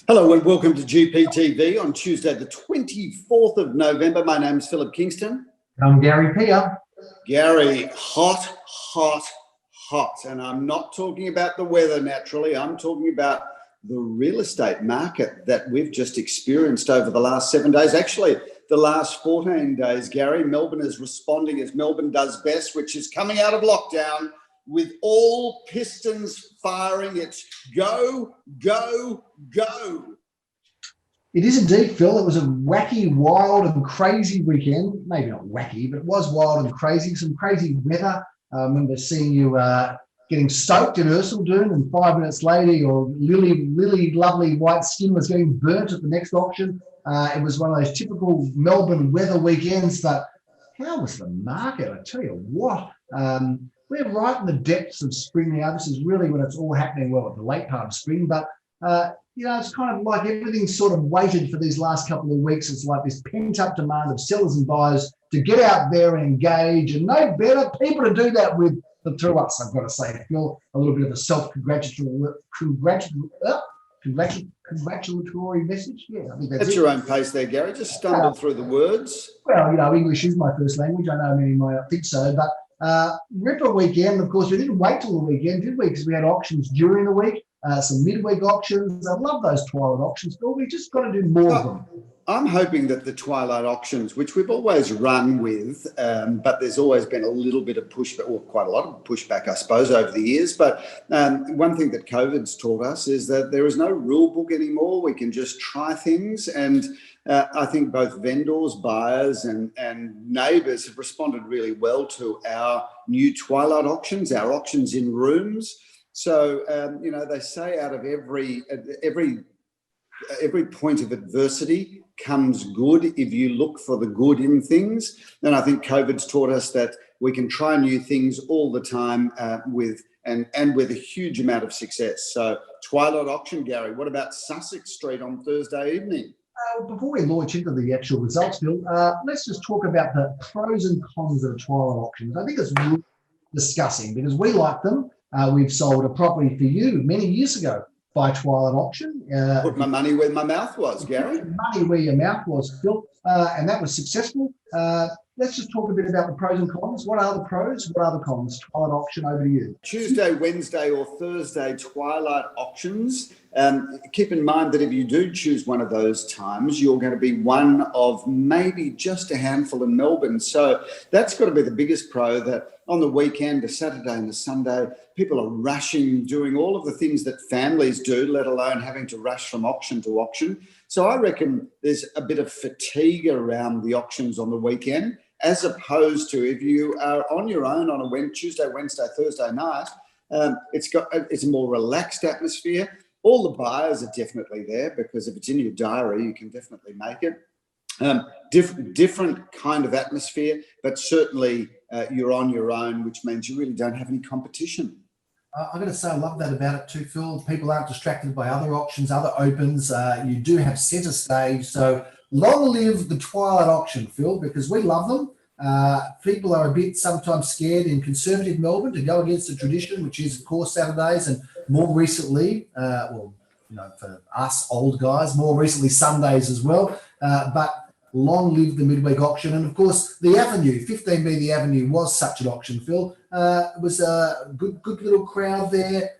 Hello and welcome to GPTV on Tuesday the 24th of November. My name's Philip Kingston. I'm Gary Peter. Gary, hot. And I'm not talking about the weather naturally. I'm talking about the real estate market that we've just experienced over the last 7 days. Actually, the last 14 days, Gary. Melbourne is responding as Melbourne does best, which is coming out of lockdown with all pistons firing. It's go, go, go. It is indeed, Phil. It was a wacky, wild and crazy weekend. Maybe not wacky, but it was wild and crazy. Some crazy weather. I remember seeing you getting stoked in Ercildown, and 5 minutes later your lily lovely white skin was getting burnt at the next auction. It was one of those typical Melbourne weather weekends, but how was the market? I tell you what, we're right in the depths of spring now. This is really when it's all happening, well, at the late part of spring, but it's kind of like everything's sort of waited for these last couple of weeks. It's like this pent-up demand of sellers and buyers to get out there and engage, and no better people to do that with than through us, I've got to say. Phil, a little bit of a congratulatory message. Yeah, I think that's your own pace there, Gary. Just stumble through the words. Well, English is my first language. I know many might think so, but ripper weekend. Of course, we didn't wait till the weekend, did we? Because we had auctions during the week. Some midweek auctions. I love those Twilight auctions, but we just got to do more of them. I'm hoping that the Twilight auctions, which we've always run with, but there's always been a little bit of pushback, or quite a lot of pushback, I suppose, over the years. But one thing that COVID's taught us is that there is no rule book anymore. We can just try things. And I think both vendors, buyers and neighbours have responded really well to our new Twilight auctions, our auctions in rooms. So, they say out of every point of adversity comes good if you look for the good in things. And I think COVID's taught us that we can try new things all the time with a huge amount of success. So Twilight auction, Gary, what about Sussex Street on Thursday evening? Before we launch into the actual results, Bill, let's just talk about the pros and cons of Twilight auctions. I think it's worth discussing because we like them. We've sold a property for you many years ago by Twilight auction. Put my money where my mouth was, Gary. Money where your mouth was, Phil, and that was successful. Let's just talk a bit about the pros and cons. What are the pros? What are the cons? Twilight auction, over to you. Tuesday, Wednesday or Thursday Twilight auctions. Keep in mind that if you do choose one of those times, you're going to be one of maybe just a handful in Melbourne. So that's got to be the biggest pro, that on the weekend, a Saturday and a Sunday, people are rushing, doing all of the things that families do, let alone having to rush from auction to auction. So I reckon there's a bit of fatigue around the auctions on the weekend, as opposed to if you are on your own on a Tuesday, Wednesday, Thursday night. It's a more relaxed atmosphere. All the buyers are definitely there because if it's in your diary, you can definitely make it. Different kind of atmosphere, but certainly you're on your own, which means you really don't have any competition. I'm going to say I love that about it too, Phil. People aren't distracted by other auctions, other opens. You do have centre stage. So long live the Twilight auction, Phil, because we love them. People are a bit sometimes scared in conservative Melbourne to go against the tradition, which is, of course, Saturdays, and more recently, for us old guys, more recently Sundays as well. But long live the midweek auction. And, of course, the Avenue, 15B The Avenue was such an auction, Phil. It was a good little crowd there.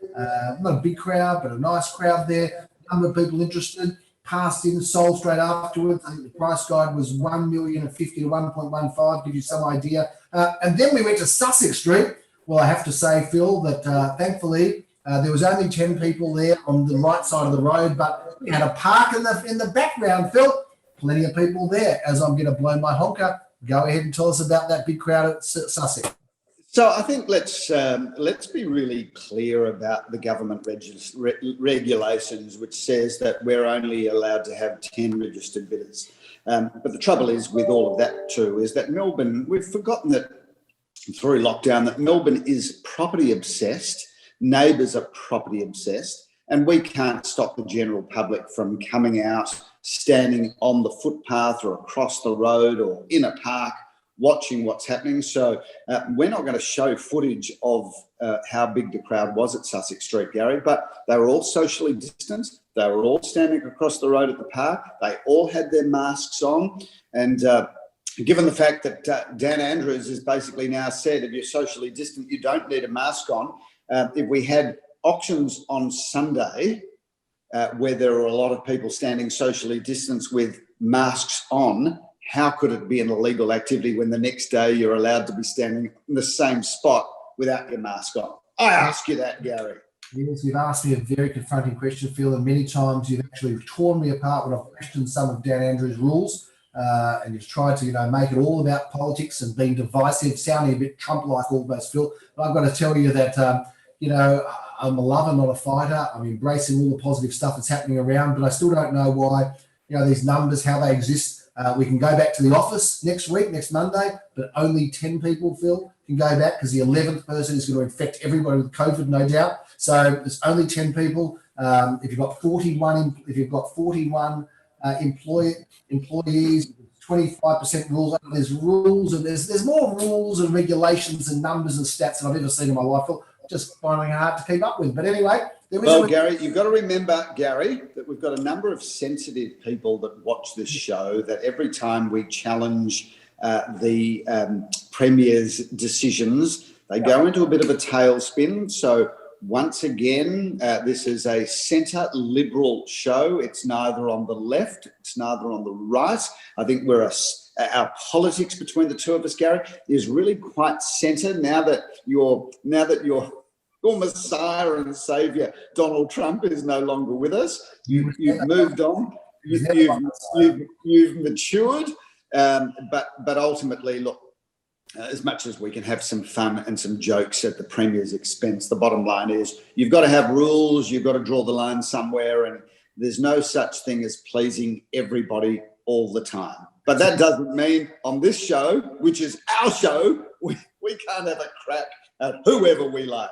Not a big crowd, but a nice crowd there. A number of people interested. Passed in, sold straight afterwards. I think the price guide was 1,050,000 to 1.15, give you some idea. And then we went to Sussex Street. Well, I have to say, Phil, that thankfully there was only 10 people there on the right side of the road, but we had a park in the background, Phil. Plenty of people there. As I'm going to blow my honker, go ahead and tell us about that big crowd at Sussex. So I think let's be really clear about the government regulations, which says that we're only allowed to have 10 registered bidders. But the trouble is with all of that too, is that Melbourne, we've forgotten that through lockdown, that Melbourne is property obsessed, neighbours are property obsessed, and we can't stop the general public from coming out, standing on the footpath or across the road or in a park, watching what's happening. So we're not going to show footage of how big the crowd was at Sussex Street, Gary, but they were all socially distanced. They were all standing across the road at the park. They all had their masks on. And given the fact that Dan Andrews has basically now said if you're socially distant, you don't need a mask on, if we had auctions on Sunday where there are a lot of people standing socially distanced with masks on, how could it be an illegal activity when the next day you're allowed to be standing in the same spot without your mask on? I ask you that, Gary. Yes, you've asked me a very confronting question, Phil, and many times you've actually torn me apart when I've questioned some of Dan Andrews' rules, and you've tried to, make it all about politics and being divisive, sounding a bit Trump-like almost, Phil. But I've got to tell you that, I'm a lover, not a fighter. I'm embracing all the positive stuff that's happening around, but I still don't know why, these numbers, how they exist. We can go back to the office next Monday, but only 10 people, Phil, can go back because the 11th person is going to infect everybody with COVID, no doubt. So there's only 10 people. If you've got 41 employees, 25% rules. There's rules, and there's more rules and regulations and numbers and stats than I've ever seen in my life, Phil. Just finding it hard to keep up with. But anyway, Gary, you've got to remember, Gary, that we've got a number of sensitive people that watch this show, that every time we challenge the Premier's decisions, they go into a bit of a tailspin. So once again, this is a centre Liberal show. It's neither on the left, it's neither on the right. I think our politics between the two of us, Gary, is really quite centre now that your Messiah and Saviour, Donald Trump, is no longer with us. You've moved on. You've matured. But ultimately, look, as much as we can have some fun and some jokes at the Premier's expense, the bottom line is you've got to have rules, you've got to draw the line somewhere, and there's no such thing as pleasing everybody all the time. But that doesn't mean on this show, which is our show, we can't have a crack at whoever we like.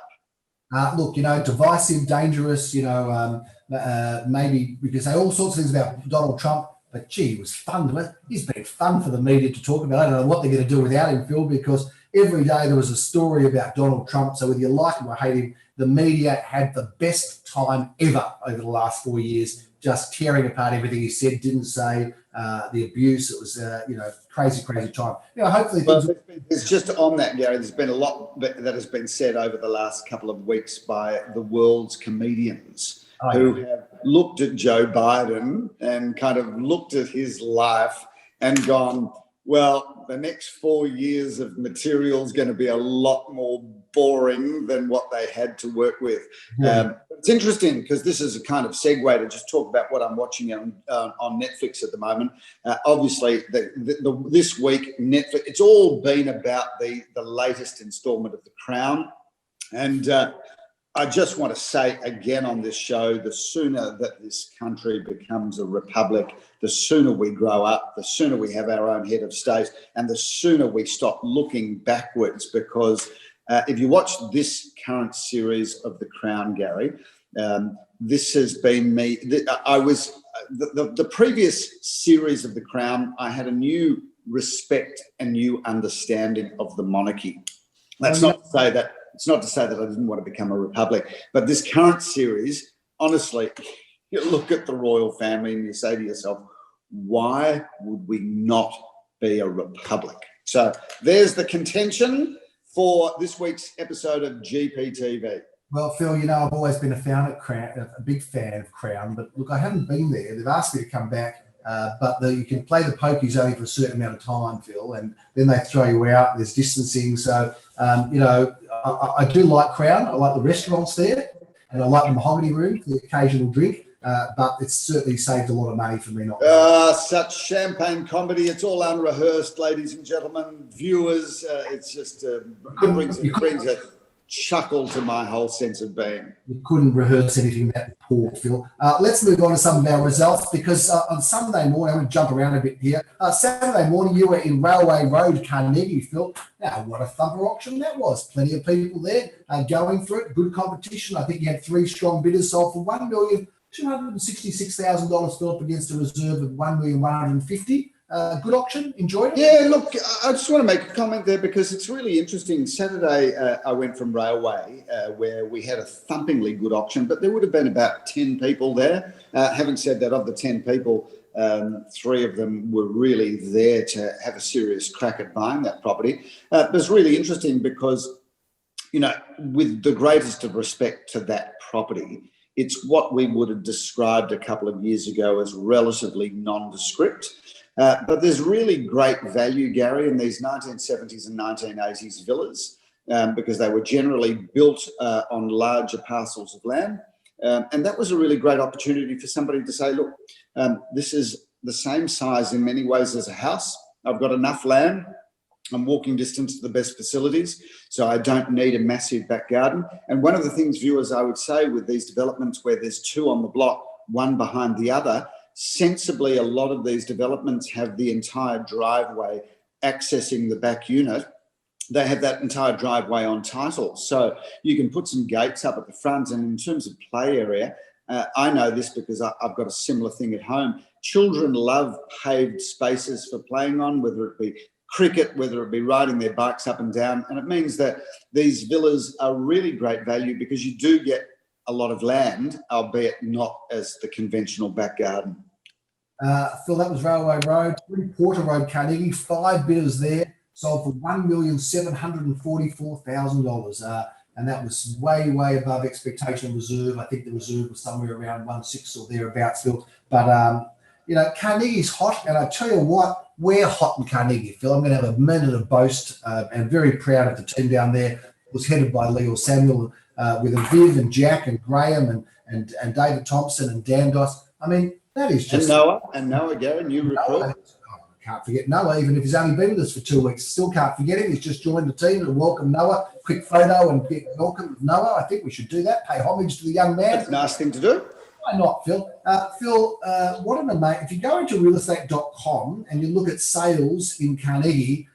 Look, divisive, dangerous, maybe we can say all sorts of things about Donald Trump, but gee, it was fun. He's been fun for the media to talk about. I don't know what they're going to do without him, Phil, because every day there was a story about Donald Trump. So whether you like him or hate him, the media had the best time ever over the last 4 years, just tearing apart everything he said, didn't say, the abuse. It was, crazy time. Hopefully. It's just on that, Gary, there's been a lot that has been said over the last couple of weeks by the world's comedians who have looked at Joe Biden and kind of looked at his life and gone, well, the next 4 years of material is going to be a lot more boring than what they had to work with. It's interesting because this is a kind of segue to just talk about what I'm watching on Netflix at the moment. Obviously, this week, Netflix, it's all been about the latest installment of The Crown. And I just want to say again on this show, the sooner that this country becomes a republic, the sooner we grow up, the sooner we have our own head of state, and the sooner we stop looking backwards. Because if you watch this current series of The Crown, Gary, this has been me. The previous series of The Crown, I had a new respect and new understanding of the monarchy. That's not to say that. It's not to say that I didn't want to become a republic, but this current series, honestly, you look at the royal family and you say to yourself, why would we not be a republic? So there's the contention for this week's episode of GPTV. Well, Phil, I've always been a big fan of Crown, but look, I haven't been there. They've asked me to come back. But you can play the pokies only for a certain amount of time, Phil, and then they throw you out. There's distancing. So, I do like Crown. I like the restaurants there, and I like the mahogany room for the occasional drink. But it's certainly saved a lot of money for me not. Such champagne comedy. It's all unrehearsed, ladies and gentlemen, viewers. It's just brings a chuckle to my whole sense of being. You couldn't rehearse anything that poor, Phil. Let's move on to some of our results because on Sunday morning, I'm going to jump around a bit here. Saturday morning, you were in Railway Road, Carnegie, Phil. Now, what a thumper auction that was. Plenty of people there going through it. Good competition. I think you had 3 strong bidders sold for $1,266,000, Philip, against a reserve of $1,150,000. Good auction? Enjoyed it? Yeah, look, I just want to make a comment there because it's really interesting. Saturday, I went from Railway, where we had a thumpingly good auction, but there would have been about 10 people there. Having said that, of the 10 people, 3 of them were really there to have a serious crack at buying that property. It was really interesting because, you know, with the greatest of respect to that property, it's what we would have described a couple of years ago as relatively nondescript. But there's really great value, Gary, in these 1970s and 1980s villas because they were generally built on larger parcels of land. And that was a really great opportunity for somebody to say, look, this is the same size in many ways as a house. I've got enough land. I'm walking distance to the best facilities, so I don't need a massive back garden. And one of the things, viewers, I would say with these developments where there's 2 on the block, one behind the other, sensibly, a lot of these developments have the entire driveway accessing the back unit. They have that entire driveway on title. So you can put some gates up at the front. And in terms of play area, I know this because I've got a similar thing at home. Children love paved spaces for playing on, whether it be cricket, whether it be riding their bikes up and down. And it means that these villas are really great value because you do get a lot of land, albeit not as the conventional back garden. Phil, that was Railway Road, Porter Road, Carnegie, 5 bidders there, sold for $1,744,000. And that was way, way above expectation reserve. I think the reserve was somewhere around 1.6 or thereabouts, Phil. But, you know, Carnegie's hot. And I tell you what, we're hot in Carnegie, Phil. I'm going to have a minute of boast and very proud of the team down there. It was headed by Leo Samuel with Viv and Jack and Graham and David Thompson and Dan Doss. I mean, that is just... And Noah, Gary, new recruit. Can't forget Noah, even if he's only been with us for 2 weeks. Still can't forget him. He's just joined the team and welcome Noah. Quick photo and get welcome with Noah. I think we should do that. Pay homage to the young man. That's a nice thing to do. Why not, Phil? Phil, what an amazing... If you go into realestate.com and you look at sales in Carnegie,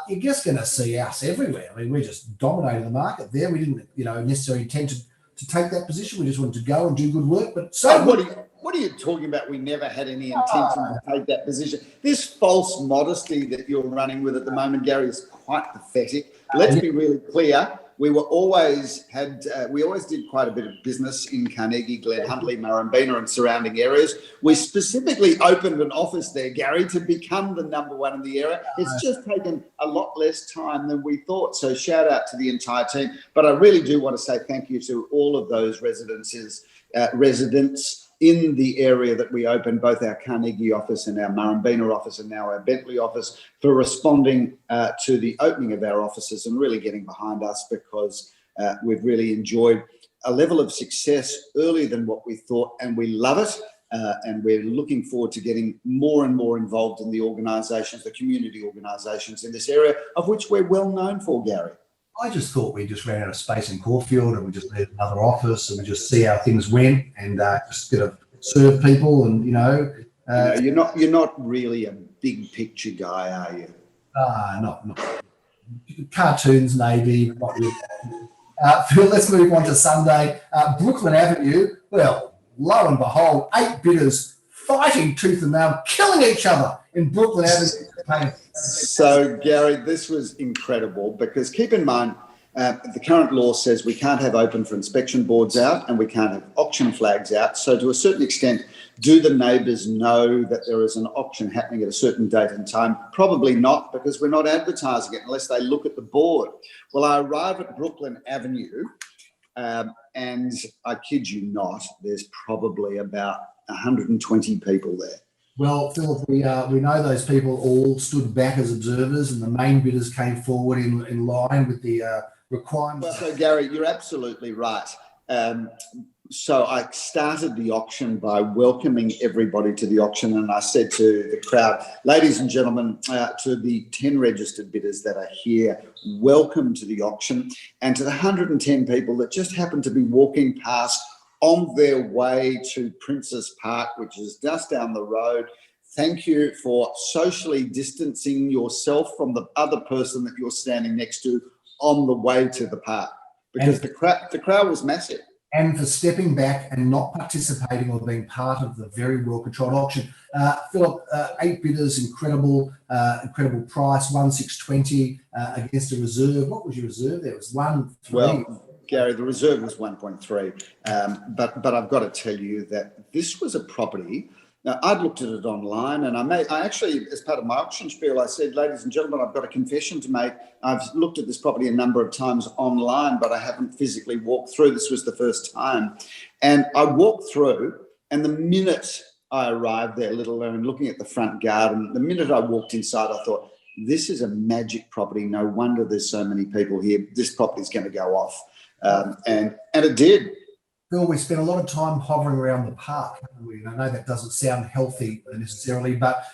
you're just going to see us everywhere. I mean, we're just dominating the market there. We didn't, necessarily intend to take that position. We just wanted to go and do good work. But what are you talking about? We never had any intention to take that position. This false modesty that you're running with at the moment, Gary, is quite pathetic. Let's be really clear. We always did quite a bit of business in Carnegie, Glen Huntly, Murrumbeena and surrounding areas. We specifically opened an office there, Gary, to become the number 1 in the area. It's just taken a lot less time than we thought. So shout out to the entire team. But I really do want to say thank you to all of those residents in the area that we opened, both our Carnegie office and our Murrumbeena office and now our Bentleigh office, for responding to the opening of our offices and really getting behind us because we've really enjoyed a level of success earlier than what we thought, and we love it. And we're looking forward to getting more and more involved in the organisations, the community organisations in this area, of which we're well known for, Gary. I just thought we just ran out of space in Caulfield and we just needed another office and we just see how things went and just going to serve people and, you're not really a big picture guy, are you? Not cartoons, maybe. Not really. Phil, let's move on to Sunday. Brooklyn Avenue. Well, lo and behold, 8 bidders fighting tooth and nail, killing each other in Brooklyn Avenue. So, Gary, this was incredible because keep in mind, the current law says we can't have open for inspection boards out and we can't have auction flags out. So to a certain extent, do the neighbours know that there is an auction happening at a certain date and time? Probably not, because we're not advertising it unless they look at the board. Well, I arrive at Brooklyn Avenue and I kid you not, there's probably about 120 people there. Well, Philip, we know those people all stood back as observers and the main bidders came forward in line with the requirements. Well, so Gary, you're absolutely right. So I started the auction by welcoming everybody to the auction, and I said to the crowd, ladies and gentlemen, to the 10 registered bidders that are here, welcome to the auction, and to the 110 people that just happened to be walking past on their way to Princes Park, which is just down the road. Thank you for socially distancing yourself from the other person that you're standing next to on the way to the park, because the crowd was massive. and for stepping back and not participating or being part of the very well-controlled auction. Philip, 8 bidders, incredible price, 1,620 against a reserve. What was your reserve there? It was 1.3. Well, Gary, the reserve was 1.3, but I've got to tell you that this was a property. Now, I'd looked at it online, and I actually, as part of my auction spiel, I said, ladies and gentlemen, I've got a confession to make. I've looked at this property a number of times online, but I haven't physically walked through. This was the first time. And I walked through, and the minute I arrived there, let alone looking at the front garden, the minute I walked inside, I thought, this is a magic property. No wonder there's so many people here. This property's going to go off. And it did. Phil, we spent a lot of time hovering around the park. I know that doesn't sound healthy necessarily, but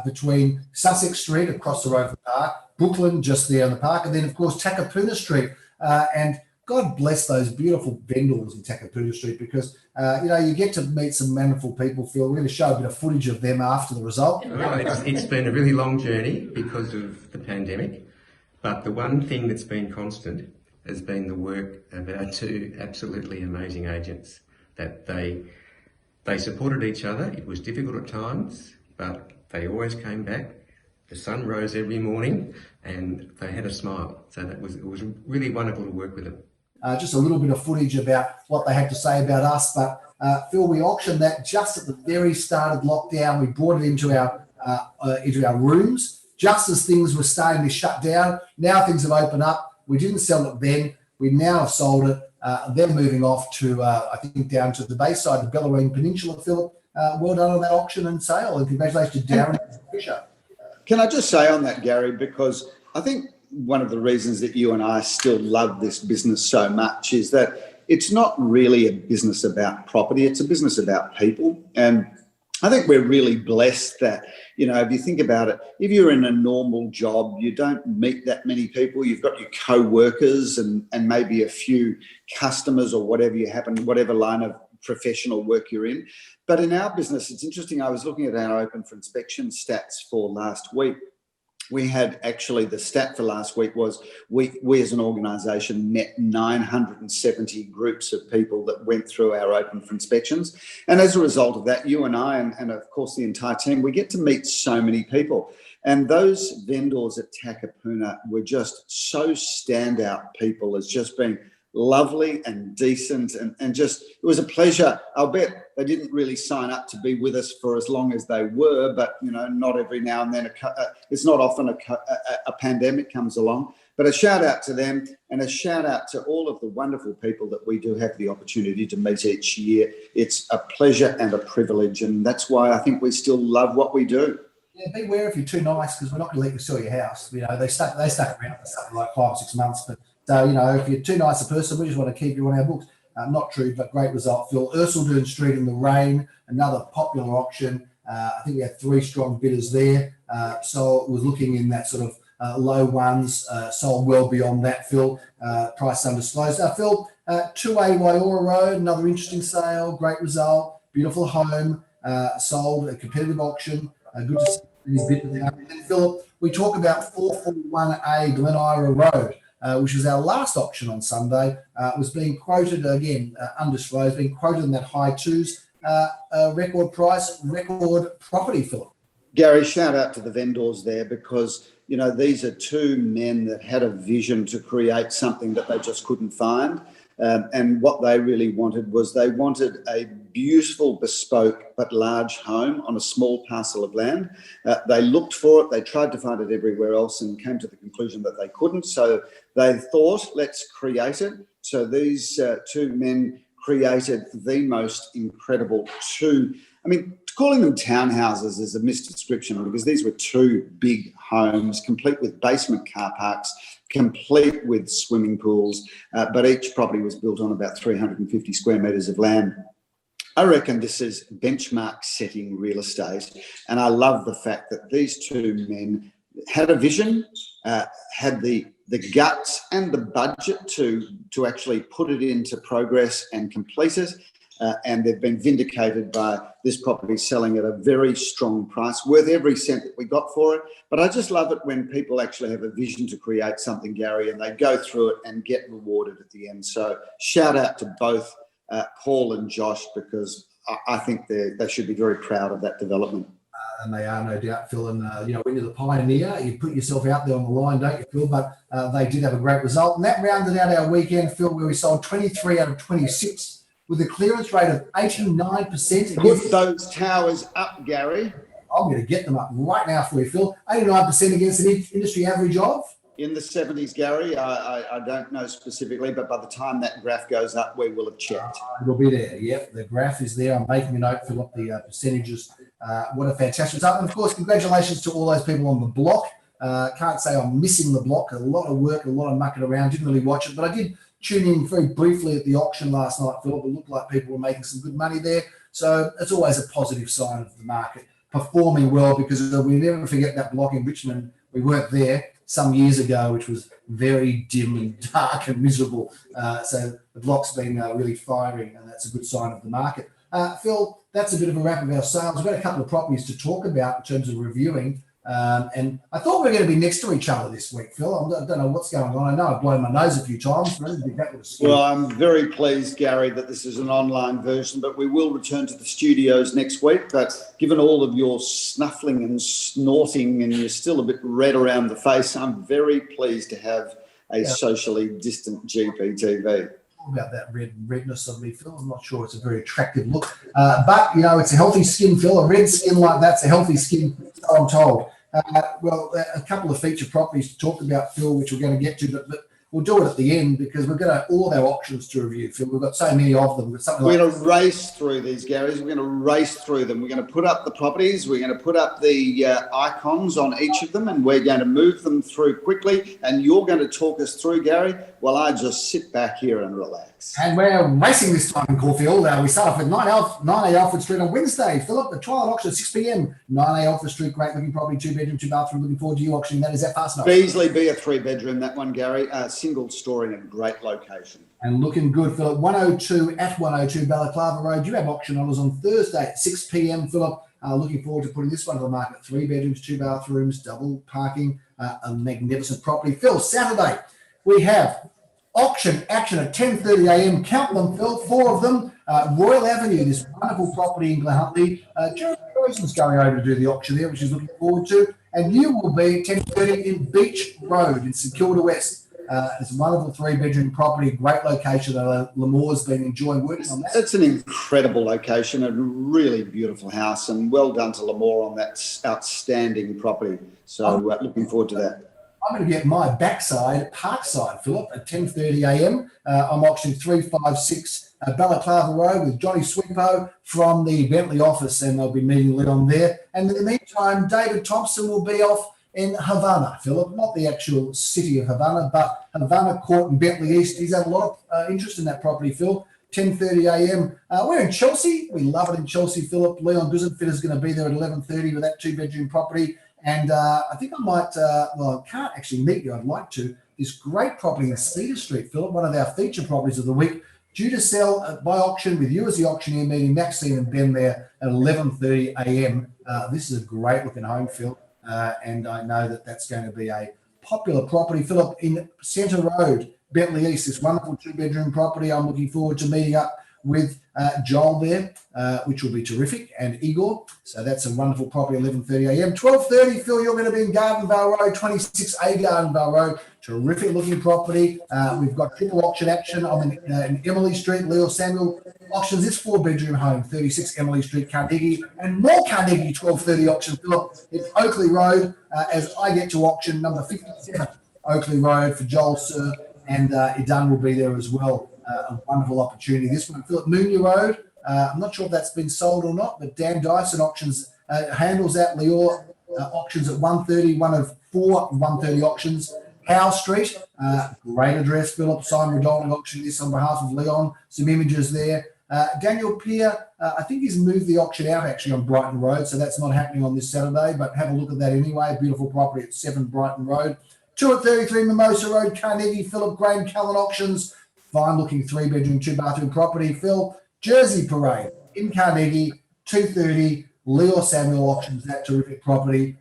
between Sussex Street across the road from the park, Brooklyn just there in the park, and then, of course, Takapuna Street. And God bless those beautiful vendors in Takapuna Street, because, you get to meet some wonderful people, Phil. We're going to show a bit of footage of them after the result. Well, it's been a really long journey because of the pandemic, but the one thing that's been constant has been the work of our 2 absolutely amazing agents. That they supported each other. It was difficult at times, but they always came back. The sun rose every morning, and they had a smile. So it was really wonderful to work with them. Just a little bit of footage about what they had to say about us. But Phil, we auctioned that just at the very start of lockdown. We brought it into our rooms just as things were starting to shut down. Now things have opened up. We didn't sell it then. We now have sold it. They're moving off to, I think, down to the Bayside, the Bellarine Peninsula, Philip. Well done on that auction and sale, and congratulations to Darren and Fisher. Can I just say on that, Gary, because I think one of the reasons that you and I still love this business so much is that it's not really a business about property. It's a business about people. And I think we're really blessed that, if you think about it, if you're in a normal job, you don't meet that many people. You've got your co-workers and maybe a few customers or whatever line of professional work you're in. But in our business, it's interesting. I was looking at our open for inspection stats for last week. We had actually, the stat for last week was we as an organisation met 970 groups of people that went through our open for inspections. And as a result of that, you and I, and of course the entire team, we get to meet so many people. And those vendors at Takapuna were just so standout people as just being lovely and decent and just, it was a pleasure. I'll bet they didn't really sign up to be with us for as long as they were, but not every now and then, it's not often a pandemic comes along. But a shout out to them, and a shout out to all of the wonderful people that we do have the opportunity to meet each year. It's a pleasure and a privilege, and that's why I think we still love what we do. Yeah, beware if you're too nice, because we're not going to let you sell your house. They stuck around for something like 5 or 6 months, but so, if you're too nice a person, we just want to keep you on our books. Not true, but great result, Phil. Ercildown Street in the rain, another popular auction. I think we had 3 strong bidders there. So it was looking in that sort of low ones, sold well beyond that, Phil. Price undisclosed. Phil, 2A Waiora Road, another interesting sale, great result, beautiful home, sold a competitive auction. Good to see these bidders there. And then, Phil, we talk about 441A Glen Ira Road. Which was our last auction on Sunday, was being quoted, again, undisclosed, being quoted in that high 2s, record price, record property, Philip. Gary, shout out to the vendors there, because, these are 2 men that had a vision to create something that they just couldn't find. And what they really wanted was they wanted a beautiful, bespoke but large home on a small parcel of land. They looked for it. They tried to find it everywhere else and came to the conclusion that they couldn't. So they thought, let's create it. So these 2 men created the most incredible 2. Calling them townhouses is a misdescription, because these were 2 big homes, complete with basement car parks, complete with swimming pools, but each property was built on about 350 square metres of land. I reckon this is benchmark setting real estate, and I love the fact that these 2 men had a vision, had the guts and the budget to actually put it into progress and complete it. And they've been vindicated by this property selling at a very strong price, worth every cent that we got for it. But I just love it when people actually have a vision to create something, Gary, and they go through it and get rewarded at the end. So shout out to both Paul and Josh, because I think they should be very proud of that development. And they are, no doubt, Phil. And, when you're the pioneer, you put yourself out there on the line, don't you, Phil? But they did have a great result. And that rounded out our weekend, Phil, where we sold 23 out of 26 with a clearance rate of 89%. Put those towers up, Gary. I'm going to get them up right now for you, Phil. 89% against an industry average of? In the 70s, Gary. I don't know specifically, but by the time that graph goes up, we will have checked. It'll be there. Yep, the graph is there. I'm making a note, fill up the percentages. What a fantastic result. And, of course, congratulations to all those people on the block. Can't say I'm missing the block. A lot of work, a lot of mucking around. Didn't really watch it, but I did tune in very briefly at the auction last night, Phil. It looked like people were making some good money there. So it's always a positive sign of the market performing well, because we never forget that block in Richmond. We weren't there some years ago, which was very dim and dark and miserable. So the block's been really firing, and that's a good sign of the market. Phil, that's a bit of a wrap of our sales. We've got a couple of properties to talk about in terms of reviewing. And I thought we were going to be next to each other this week, Phil. I don't know what's going on. I know I've blown my nose a few times, but I didn't think that was scary. Well, I'm very pleased, Gary, that this is an online version, but we will return to the studios next week. But given all of your snuffling and snorting and you're still a bit red around the face, I'm very pleased to have a socially distant GPTV. About that redness of me, Phil. I'm not sure it's a very attractive look, but it's a healthy skin, Phil. A red skin like that's a healthy skin, so I'm told. A couple of feature properties to talk about, Phil, which we're going to get to, but we'll do it at the end because we've got all of our options to review, Phil. We've got so many of them. We're going to race through these, Garys. We're going to race through them. We're going to put up the properties. We're going to put up the icons on each of them, and we're going to move them through quickly. And you're going to talk us through, Gary, while I just sit back here and relax. And we're racing this time in Caulfield. We start off with 9A Alfred Street on Wednesday. Philip, the Twilight auction at 6 p.m. 9A Alfred Street, great looking property, 2-bedroom, 2-bathroom. Looking forward to you auctioning that. Is that fast enough? Beasley be a 3-bedroom, that one, Gary. Single story in a great location. And looking good, Philip. 102 Balaclava Road. You have auction on us on Thursday at 6 p.m, Philip. Looking forward to putting this one to the market. 3 bedrooms, 2 bathrooms, double parking, a magnificent property. Phil, Saturday, we have auction action at 10:30 a.m. Count them, Phil, 4 of them. Royal Avenue, this wonderful property in Glenhuntly. Jeremy Rosen's going over to do the auction there, which he's looking forward to. And you will be 10:30 in Beach Road in St Kilda West. It's a wonderful 3-bedroom property, great location. Lamore's been enjoying working on that. It's an incredible location, a really beautiful house, and well done to Lamore on that outstanding property. So looking forward to that. I'm going to get my backside, Parkside, Philip, at 10:30 a.m. I'm auctioning 356 Balaclava Road with Johnny Swimpo from the Bentleigh office, and they'll be meeting Leon there. And in the meantime, David Thompson will be off in Havana, Philip, not the actual city of Havana, but Havana Court in Bentleigh East. He's had a lot of interest in that property, Phil. 10:30 a.m. We're in Chelsea. We love it in Chelsea, Philip. Leon Guzenfit is going to be there at 11:30 with that 2-bedroom property. And I think I might, I can't actually meet you. I'd like to. This great property in Cedar Street, Philip, one of our feature properties of the week, due to sell by auction with you as the auctioneer, meeting Maxine and Ben there at 11:30 a.m. This is a great looking home, Phil. And I know that that's going to be a popular property, Philip, in Centre Road, Bentleigh East, this wonderful 2-bedroom property. I'm looking forward to meeting up with Joel there, which will be terrific, and Igor. So that's a wonderful property, 11:30 a.m. 12:30, Phil, you're going to be in Gardenvale Road, 26A Gardenvale Road. Terrific looking property. We've got triple auction action on in Emily Street. Leo Samuel auctions this 4-bedroom home, 36 Emily Street, Carnegie, and more Carnegie 12:30 auction, Philip. It's Oakley Road as I get to auction number 57, Oakley Road for Joel Sir, and Idan will be there as well. A wonderful opportunity. This one, Philip, Moonia Road. I'm not sure if that's been sold or not, but Dan Dyson auctions handles that. Leo auctions at 1:30, one of 4 1:30 auctions. Howe Street, great address, Philip. Simon Rodolnik auctioning this on behalf of Leon. Some images there. Daniel Peer, I think he's moved the auction out actually on Brighton Road, so that's not happening on this Saturday, but have a look at that anyway. Beautiful property at 7 Brighton Road. 2 at 33 Mimosa Road, Carnegie, Philip Graham Callan auctions. Fine looking 3-bedroom, 2-bathroom property. Phil, Jersey Parade in Carnegie, 2:30. Leo Samuel auctions that terrific property.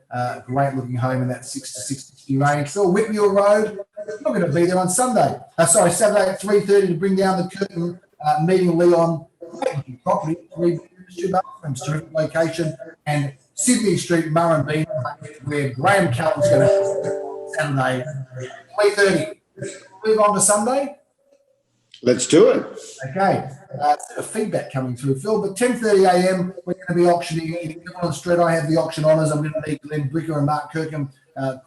Great looking home in that 6 to 660 range. Phil, Whitmuir Road, you're going to be there on Saturday at 3:30 to bring down the curtain meeting Leon, great looking property, 3 bedrooms, 2 bathrooms, terrific location, and Sydney Street, Murrumbina, where Graham Callan's going to Saturday, 3:30. Move on to Sunday. Let's do it. Okay, feedback coming through, Phil, but 10:30 a.m. we're going to be auctioning in Evelyn Street. I have the auction honours. I'm going to meet Glenn Bricker and Mark Kirkham.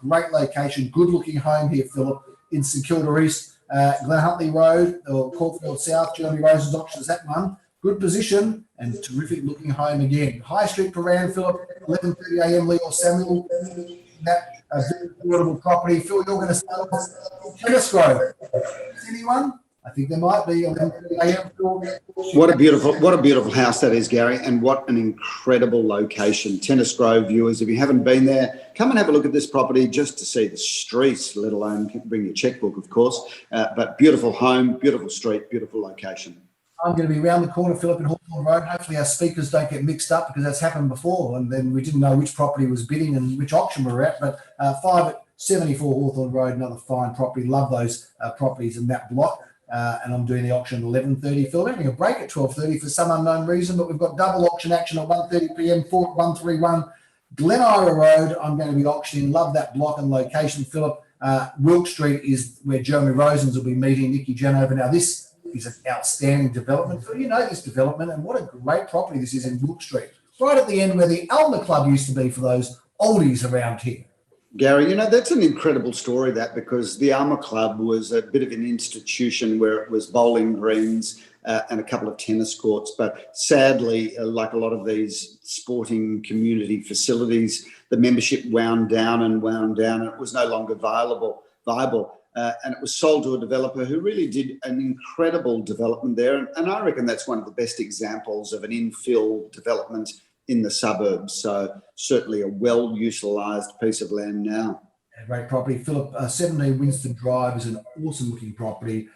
Great location, good looking home here, Philip, in St Kilda East, Glen Huntley Road or Caulfield South. Jeremy Rose's auction is that one. Good position and terrific looking home again. High Street, Paran, Philip, 11:30 a.m. Leo Samuel. That very affordable property. Phil, you're going to start off Tennis Grove. Anyone? I think there might be. What a beautiful house that is, Gary, and what an incredible location. Tennis Grove viewers, if you haven't been there, come and have a look at this property just to see the streets, let alone bring your checkbook, of course. But beautiful home, beautiful street, beautiful location. I'm going to be around the corner, Philip, in Hawthorn Road. Hopefully our speakers don't get mixed up because that's happened before and then we didn't know which property was bidding and which auction we were at. But 5 at 74 Hawthorn Road, another fine property. Love those properties in that block. And I'm doing the auction at 11:30. Phil, we're having a break at 12:30 for some unknown reason, but we've got double auction action at 1:30 p.m. 131 Glen Ira Road. I'm going to be auctioning. Love that block and location, Philip. Wilk Street is where Jeremy Rosens will be meeting Nikki Janover. Now, this is an outstanding development. Phil, you know this development, and what a great property this is in Wilk Street. Right at the end where the Alma Club used to be for those oldies around here. Gary, you know, that's an incredible story, that, because the Alma Club was a bit of an institution where it was bowling greens and a couple of tennis courts. But sadly, like a lot of these sporting community facilities, the membership wound down and it was no longer viable. And it was sold to a developer who really did an incredible development there. And I reckon that's one of the best examples of an infill development in the suburbs. So certainly a well-utilised piece of land now. A great property. Philip, 17 Winston Drive is an awesome-looking property.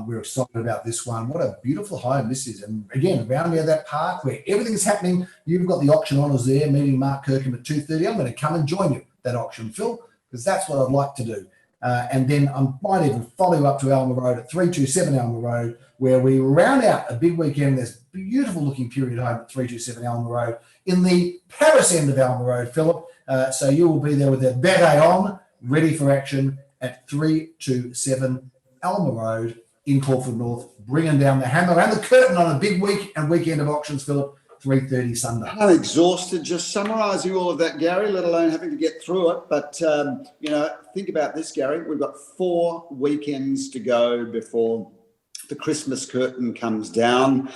We're excited about this one. What a beautiful home this is. And again, around near that park where everything's happening, you've got the auction honours there, meeting Mark Kirkham at 2:30. I'm going to come and join you at that auction, Phil, because that's what I'd like to do. And then I might even follow you up to Alma Road at 327 Alma Road, where we round out a big weekend. There's beautiful looking period home at 327 Alma Road in the Paris end of Alma Road, Philip. So you will be there with a beret on, ready for action at 327 Alma Road in Caulfield North, bringing down the hammer and the curtain on a big week and weekend of auctions, Philip. 3:30 Sunday. I'm exhausted just summarising all of that, Gary, let alone having to get through it. But, you know, think about this, Gary. We've got 4 weekends to go before the Christmas curtain comes down,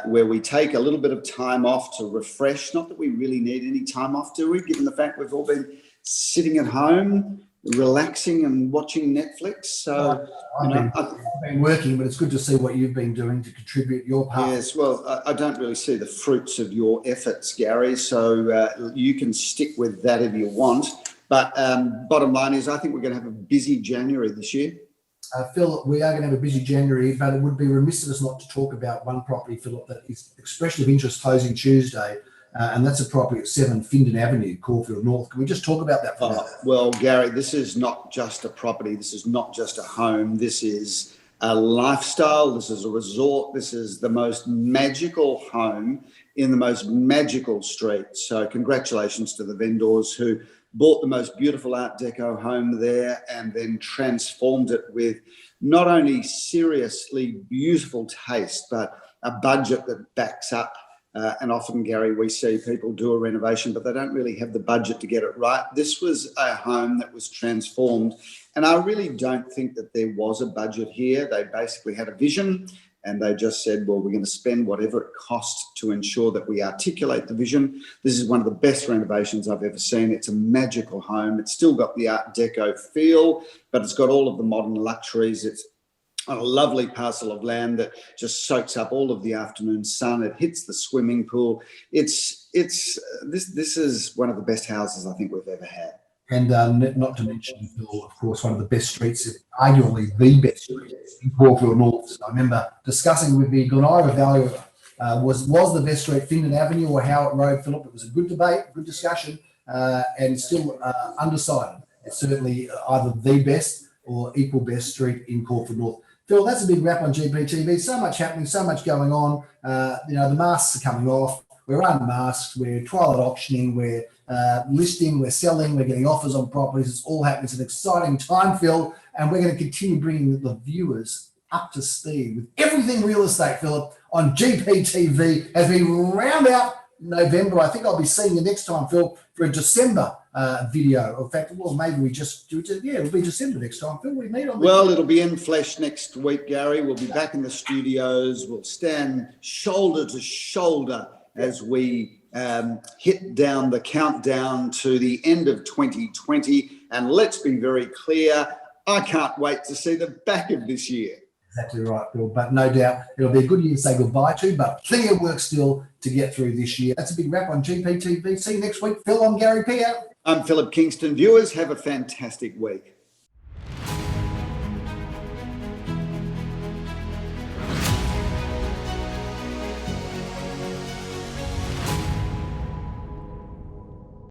where we take a little bit of time off to refresh. Not that we really need any time off, do we, given the fact we've all been sitting at home, relaxing and watching Netflix. So I've been working, but it's good to see what you've been doing to contribute your part. Yes, well, I don't really see the fruits of your efforts, Gary, so you can stick with that if you want. But bottom line is I think we're going to have a busy January this year. Phil, we are going to have a busy January, but it would be remiss of us not to talk about one property, Philip, that is expression of interest closing Tuesday. And that's a property at 7 Findon Avenue, Caulfield North. Can we just talk about that for a minute? Well, Gary, this is not just a property. This is not just a home. This is a lifestyle. This is a resort. This is the most magical home in the most magical street. So congratulations to the vendors who bought the most beautiful Art Deco home there and then transformed it with not only seriously beautiful taste, but a budget that backs up. And often, Gary, we see people do a renovation, but they don't really have the budget to get it right. This was a home that was transformed. And I really don't think that there was a budget here. They basically had a vision and they just said, well, we're going to spend whatever it costs to ensure that we articulate the vision. This is one of the best renovations I've ever seen. It's a magical home. It's still got the Art Deco feel, but it's got all of the modern luxuries. It's on a lovely parcel of land that just soaks up all of the afternoon sun. It hits the swimming pool. This is one of the best houses I think we've ever had. And not to mention, Phil, of course, one of the best streets, arguably the best street in Caulfield North. So I remember discussing with the Glen Ira Valley was the best street Findon Avenue or Howard Road, Philip. It was a good debate, good discussion, and still undecided. It's certainly either the best or equal best street in Caulfield North. Phil, that's a big wrap on GPTV. So much happening, so much going on. The masks are coming off. We're unmasked. We're Twilight auctioning. We're listing. We're selling. We're getting offers on properties. It's all happening. It's an exciting time, Phil, and we're going to continue bringing the viewers up to speed with everything real estate, Philip, on GPTV as we round out November. I think I'll be seeing you next time, Phil, for a December video. In fact, well, maybe we just do it. Yeah, it'll be December next time, Phil. We meet on the... Well, it'll be in flesh next week, Gary. We'll be back in the studios. We'll stand shoulder to shoulder as we hit down the countdown to the end of 2020. And let's be very clear, I can't wait to see the back of this year. Exactly right, Phil. But no doubt it'll be a good year to say goodbye to, but plenty of work still to get through this year. That's a big wrap on GPTV. See you next week. Phil, I'm Gary P. I'm Philip Kingston. Viewers, have a fantastic week.